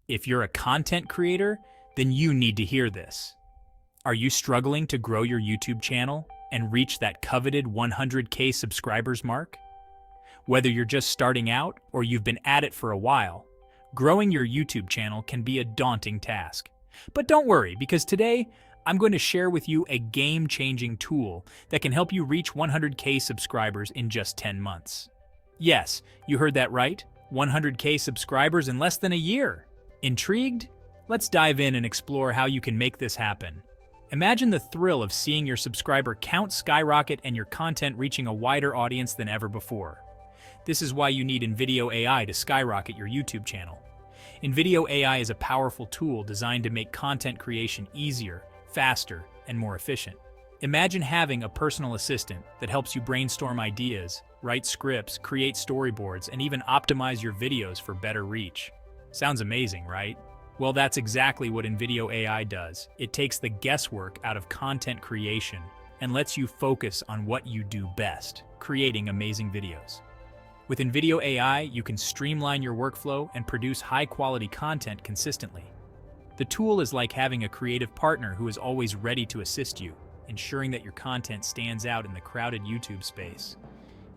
If you're a content creator, then you need to hear this. Are you struggling to grow your YouTube channel and reach that coveted 100K subscribers mark? Whether you're just starting out or you've been at it for a while, growing your YouTube channel can be a daunting task. But don't worry, because today I'm going to share with you a game-changing tool that can help you reach 100K subscribers in just 10 months. Yes, you heard that right, 100K subscribers in less than a year. Intrigued? Let's dive in and explore how you can make this happen. Imagine the thrill of seeing your subscriber count skyrocket and your content reaching a wider audience than ever before. This is why you need invideo-io to skyrocket your YouTube channel. Invideo-io is a powerful tool designed to make content creation easier, faster, and more efficient. Imagine having a personal assistant that helps you brainstorm ideas, write scripts, create storyboards, and even optimize your videos for better reach. Sounds amazing, right? Well, that's exactly what invideo-io does. It takes the guesswork out of content creation and lets you focus on what you do best, creating amazing videos. With invideo-io, you can streamline your workflow and produce high-quality content consistently. The tool is like having a creative partner who is always ready to assist you, ensuring that your content stands out in the crowded YouTube space.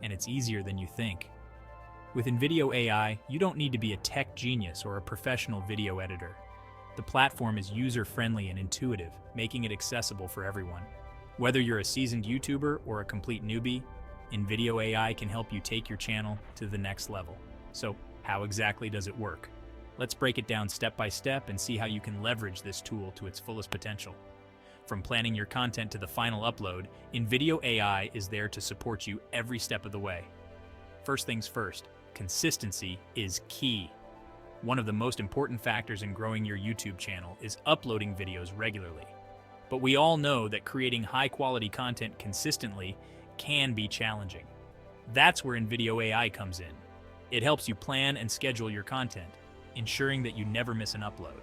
And it's easier than you think. With invideo-io, you don't need to be a tech genius or a professional video editor. The platform is user-friendly and intuitive, making it accessible for everyone. Whether you're a seasoned YouTuber or a complete newbie, invideo-io can help you take your channel to the next level. So, how exactly does it work? Let's break it down step by step and see how you can leverage this tool to its fullest potential. From planning your content to the final upload, invideo-io is there to support you every step of the way. First things first, consistency is key. One of the most important factors in growing your YouTube channel is uploading videos regularly. But we all know that creating high-quality content consistently can be challenging. That's where invideo-io comes in. It helps you plan and schedule your content, ensuring that you never miss an upload.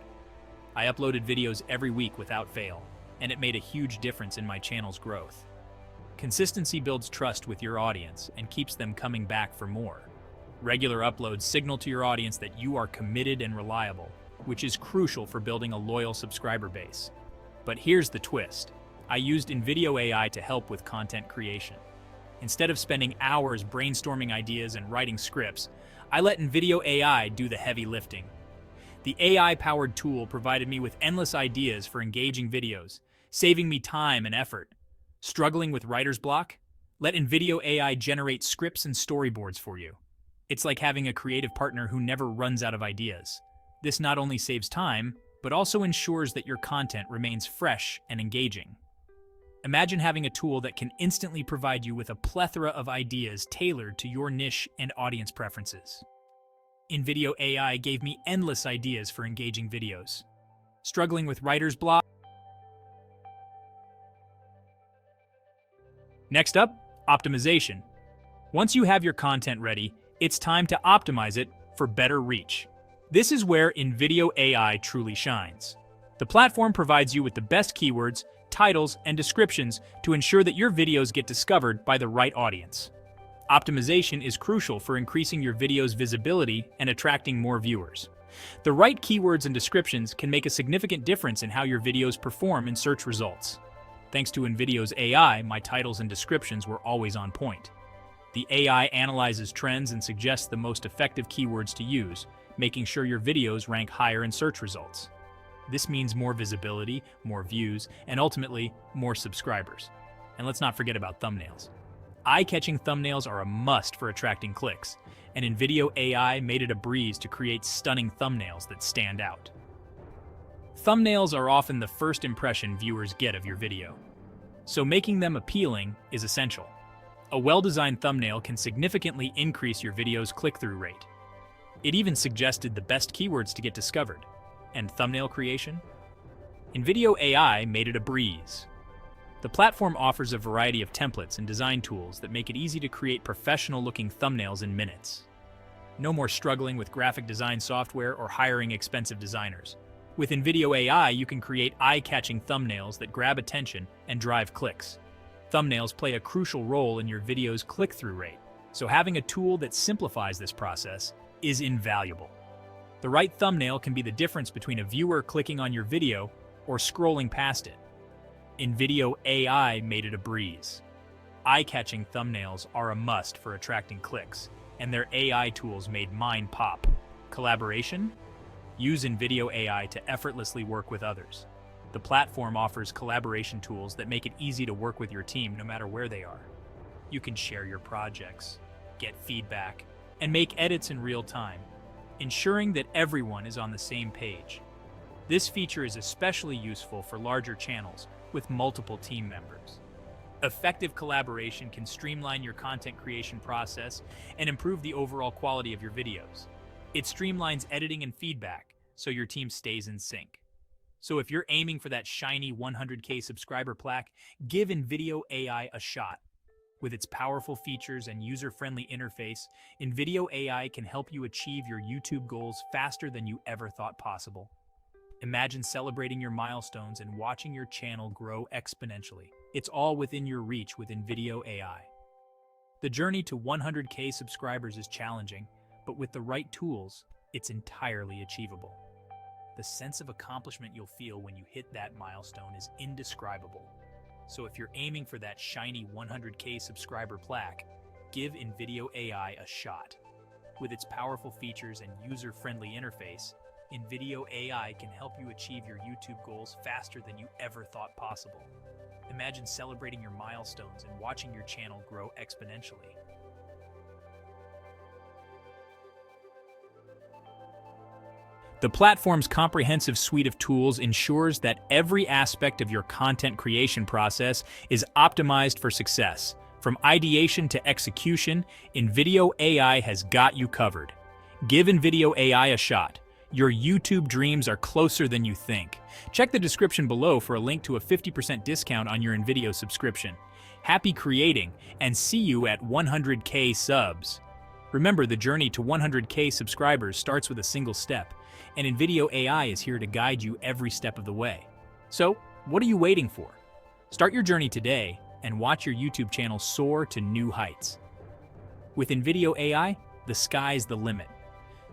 I uploaded videos every week without fail, and it made a huge difference in my channel's growth. Consistency builds trust with your audience and keeps them coming back for more. Regular uploads signal to your audience that you are committed and reliable, which is crucial for building a loyal subscriber base. But here's the twist. I used invideo-io to help with content creation. Instead of spending hours brainstorming ideas and writing scripts, I let invideo-io do the heavy lifting. The AI-powered tool provided me with endless ideas for engaging videos, saving me time and effort. Struggling with writer's block? Let invideo-io generate scripts and storyboards for you. It's like having a creative partner who never runs out of ideas. This not only saves time, but also ensures that your content remains fresh and engaging. Imagine having a tool that can instantly provide you with a plethora of ideas tailored to your niche and audience preferences. invideo-io gave me endless ideas for engaging videos. Struggling with writer's block? Next up, optimization. Once you have your content ready, it's time to optimize it for better reach. This is where invideo-io truly shines. The platform provides you with the best keywords, titles, and descriptions to ensure that your videos get discovered by the right audience. Optimization is crucial for increasing your video's visibility and attracting more viewers. The right keywords and descriptions can make a significant difference in how your videos perform in search results. Thanks to invideo-io, my titles and descriptions were always on point. The AI analyzes trends and suggests the most effective keywords to use, making sure your videos rank higher in search results. This means more visibility, more views, and ultimately, more subscribers. And let's not forget about thumbnails. Eye-catching thumbnails are a must for attracting clicks, and invideo-io made it a breeze to create stunning thumbnails that stand out. Thumbnails are often the first impression viewers get of your video, so making them appealing is essential. A well-designed thumbnail can significantly increase your video's click-through rate. It even suggested the best keywords to get discovered. And thumbnail creation? invideo-io made it a breeze. The platform offers a variety of templates and design tools that make it easy to create professional-looking thumbnails in minutes. No more struggling with graphic design software or hiring expensive designers. With invideo-io, you can create eye-catching thumbnails that grab attention and drive clicks. Thumbnails play a crucial role in your video's click-through rate, so having a tool that simplifies this process is invaluable. The right thumbnail can be the difference between a viewer clicking on your video or scrolling past it. InVideo AI made it a breeze. Eye-catching thumbnails are a must for attracting clicks, and their AI tools made mine pop. Collaboration? Use InVideo AI to effortlessly work with others. The platform offers collaboration tools that make it easy to work with your team no matter where they are. You can share your projects, get feedback, and make edits in real time, ensuring that everyone is on the same page. This feature is especially useful for larger channels with multiple team members. Effective collaboration can streamline your content creation process and improve the overall quality of your videos. It streamlines editing and feedback so your team stays in sync. So if you're aiming for that shiny 100K subscriber plaque, give InVideo AI a shot. With its powerful features and user-friendly interface, InVideo AI can help you achieve your YouTube goals faster than you ever thought possible. Imagine celebrating your milestones and watching your channel grow exponentially. It's all within your reach with InVideo AI. The journey to 100K subscribers is challenging, but with the right tools, it's entirely achievable. The sense of accomplishment you'll feel when you hit that milestone is indescribable. So if you're aiming for that shiny 100K subscriber plaque, give InVideo AI a shot. With its powerful features and user-friendly interface, InVideo AI can help you achieve your YouTube goals faster than you ever thought possible. Imagine celebrating your milestones and watching your channel grow exponentially. The platform's comprehensive suite of tools ensures that every aspect of your content creation process is optimized for success. From ideation to execution, InVideo AI has got you covered. Give InVideo AI a shot. Your YouTube dreams are closer than you think. Check the description below for a link to a 50% discount on your InVideo subscription. Happy creating, and see you at 100K subs. Remember, the journey to 100K subscribers starts with a single step, and InVideo AI is here to guide you every step of the way. So, what are you waiting for? Start your journey today and watch your YouTube channel soar to new heights. With InVideo AI, the sky's the limit.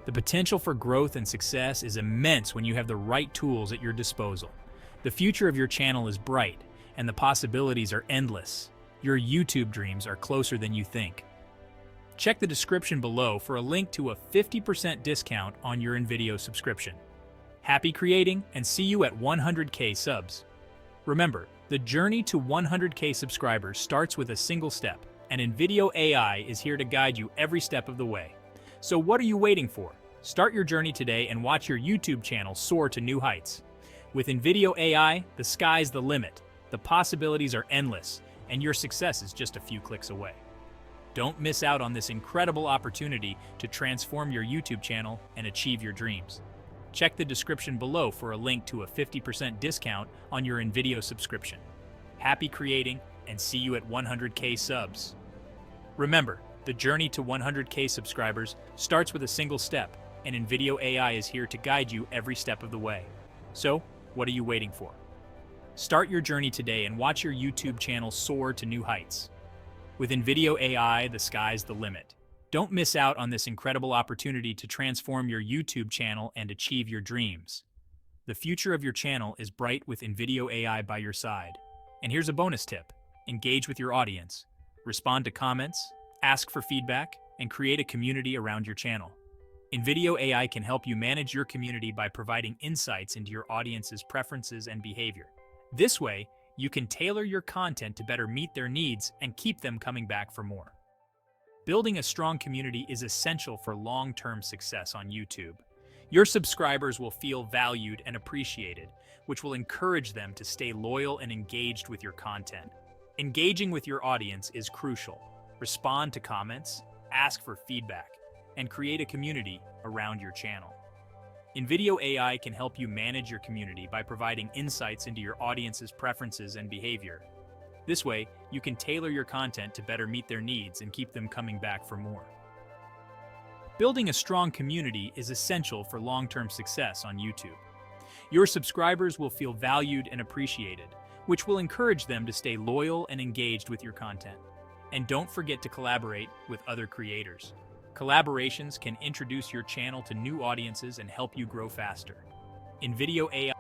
The potential for growth and success is immense when you have the right tools at your disposal. The future of your channel is bright, and the possibilities are endless. Your YouTube dreams are closer than you think. Check the description below for a link to a 50% discount on your InVideo subscription. Happy creating, and see you at 100K subs. Remember, the journey to 100K subscribers starts with a single step, and InVideo AI is here to guide you every step of the way. So what are you waiting for? Start your journey today and watch your YouTube channel soar to new heights. With InVideo AI, the sky's the limit. The possibilities are endless, and your success is just a few clicks away. Don't miss out on this incredible opportunity to transform your YouTube channel and achieve your dreams. Check the description below for a link to a 50% discount on your InVideo subscription. Happy creating, and see you at 100K subs. Remember, the journey to 100K subscribers starts with a single step, and InVideo AI is here to guide you every step of the way. So, what are you waiting for? Start your journey today and watch your YouTube channel soar to new heights. With InVideo AI, the sky's the limit. Don't miss out on this incredible opportunity to transform your YouTube channel and achieve your dreams. The future of your channel is bright with InVideo AI by your side. And here's a bonus tip. Engage with your audience. Respond to comments, ask for feedback, and create a community around your channel. InVideo AI can help you manage your community by providing insights into your audience's preferences and behavior. This way, you can tailor your content to better meet their needs and keep them coming back for more. Building a strong community is essential for long-term success on YouTube. Your subscribers will feel valued and appreciated, which will encourage them to stay loyal and engaged with your content. Engaging with your audience is crucial. Respond to comments, ask for feedback, and create a community around your channel. InVideo AI can help you manage your community by providing insights into your audience's preferences and behavior. This way, you can tailor your content to better meet their needs and keep them coming back for more. Building a strong community is essential for long-term success on YouTube. Your subscribers will feel valued and appreciated, which will encourage them to stay loyal and engaged with your content. And don't forget to collaborate with other creators. Collaborations can introduce your channel to new audiences and help you grow faster. InVideo-io,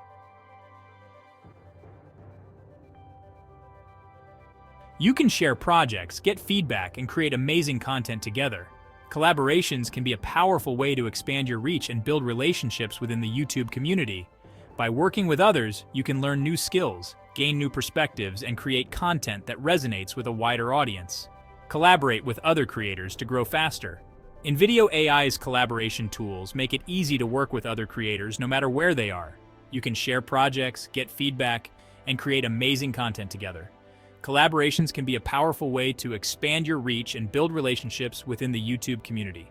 you can share projects, get feedback, and create amazing content together. Collaborations can be a powerful way to expand your reach and build relationships within the YouTube community. By working with others, you can learn new skills, gain new perspectives, and create content that resonates with a wider audience. Collaborate with other creators to grow faster. InVideo-AI's collaboration tools make it easy to work with other creators no matter where they are. You can share projects, get feedback, and create amazing content together. Collaborations can be a powerful way to expand your reach and build relationships within the YouTube community.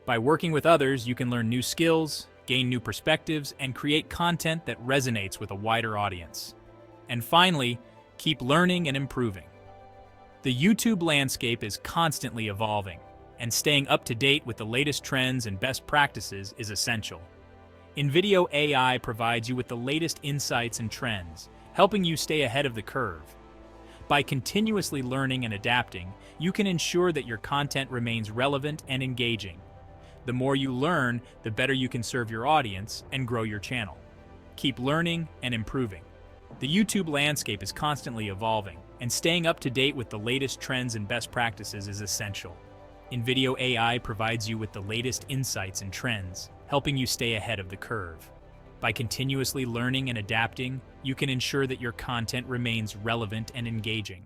By working with others, you can learn new skills, gain new perspectives, and create content that resonates with a wider audience. And finally, keep learning and improving. The YouTube landscape is constantly evolving, and staying up to date with the latest trends and best practices is essential. InVideo-AI provides you with the latest insights and trends, helping you stay ahead of the curve. By continuously learning and adapting, you can ensure that your content remains relevant and engaging. The more you learn, the better you can serve your audience and grow your channel. Keep learning and improving. The YouTube landscape is constantly evolving, and staying up to date with the latest trends and best practices is essential. InVideo-AI provides you with the latest insights and trends, helping you stay ahead of the curve. By continuously learning and adapting, you can ensure that your content remains relevant and engaging.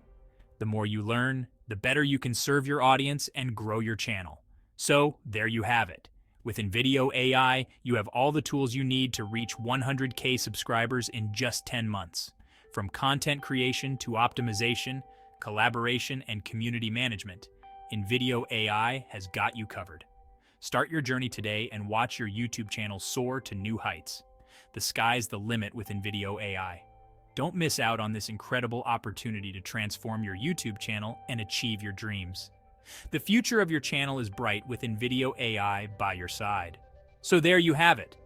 The more you learn, the better you can serve your audience and grow your channel. So, there you have it. With InVideo-AI, you have all the tools you need to reach 100K subscribers in just 10 months. From content creation to optimization, collaboration, and community management, InVideo-AI has got you covered. Start your journey today and watch your YouTube channel soar to new heights. The sky's the limit with InVideo-AI. Don't miss out on this incredible opportunity to transform your YouTube channel and achieve your dreams. The future of your channel is bright with InVideo-AI by your side. So there you have it.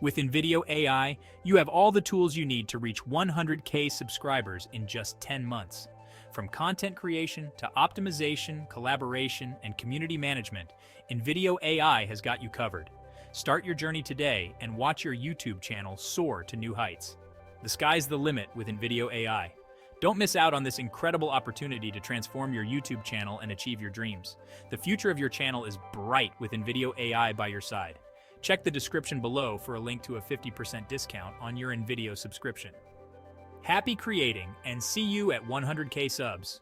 With InVideo-AI, you have all the tools you need to reach 100K subscribers in just 10 months. From content creation to optimization, collaboration, and community management, InVideo-AI has got you covered. Start your journey today and watch your YouTube channel soar to new heights. The sky's the limit with InVideo-AI. Don't miss out on this incredible opportunity to transform your YouTube channel and achieve your dreams. The future of your channel is bright with InVideo-AI by your side. Check the description below for a link to a 50% discount on your InVideo subscription. Happy creating, and see you at 100K subs.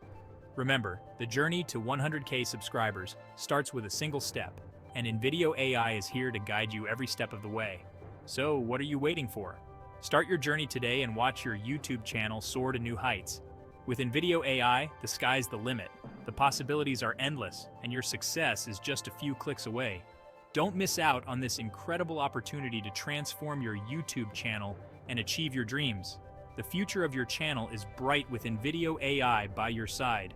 Remember, the journey to 100K subscribers starts with a single step, and InVideo-AI is here to guide you every step of the way. So, what are you waiting for? Start your journey today and watch your YouTube channel soar to new heights. With InVideo-AI, the sky's the limit. The possibilities are endless, and your success is just a few clicks away. Don't miss out on this incredible opportunity to transform your YouTube channel and achieve your dreams. The future of your channel is bright with InVideo-AI by your side.